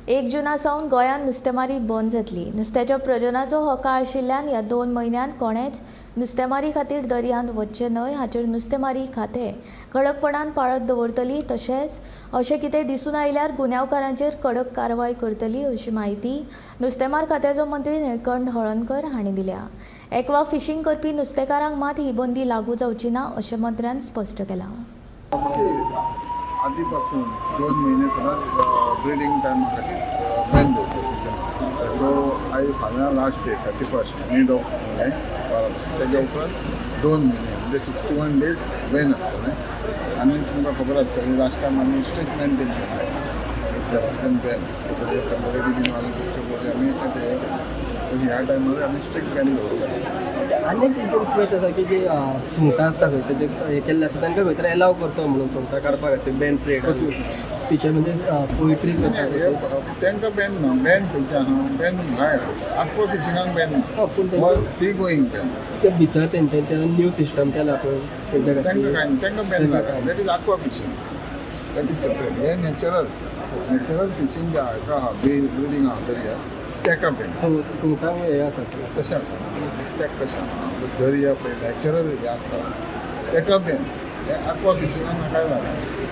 1 जुनासावन गोंयांत नुस्तेमारी बंद जातली। नुस्त्याच्या प्रजनाचो हो काळ आशिल्ल्यान ह्या 2 म्हयन्यांत कोणेच नुस्तेमारी खातीर दर्यांत वचचें न्हय हाचेर नुस्तेमारी खातें कडकपणान पाळत दवरतली। तशेंच अशें कितें दिसून आयल्यार गुन्यांवकारांचेर कडक कारवाय करतली अशी माहिती नुस्तेमार खात्याचो मंत्री निळकंठ हळर्णकर हांणी दिल्या। एक्वा फिशींग करपी नुस्तेकारांक मात ही बंदी लागू जावची ना अशें मंत्र्यान स्पश्ट केलां। आधीपासून 2 महिने सदांच ब्रिडींग टायमा खातीर बंद दवरता सिजन। सो आयज फाल्यां last day 31 mid of May तेज्या उपरांत 2 महिने म्हणजे 61 डेज बॅन आसतलें। आनी तुमकां खबर आसता लास्ट टायम आमी स्टेटमेंट दिल्लें सिजन बॅन टेम्पररी बीन आमी ह्या टायमार आमी स्ट्रिक्ट बॅन दवरता। आनी रिक्वेस्ट आसा की जे सुंगटां आसता खंय तेजे हे केल्ले आसता तांकां खंय तरी एलाव करचो म्हणून सुंगटां काडपा खातीर बॅन ट्रेड फिशर म्हणजे पोयट्री तांकां बॅन ना। बॅन खंयचे आहा बॅन भायर आक्वा फिशिंगाक बॅन ना पूण सी गोईंग बॅन ते भितर तेंचे न्यू सिस्टम केला पळय तेच्या तांकां काय तांकां बॅन नाका। That is आक्वा fishing that is separate. हे नॅचरल फिशींग जे आहा ब्रिडींग आहा दर्या तेका बॅन। सुंगटां हे आसा कशें आसा नुस्त्याक कशें आहा दर्या पळय नॅचरल हे आसता तेका बॅन। हे आक्वा फिशिंगाक नाका जालें।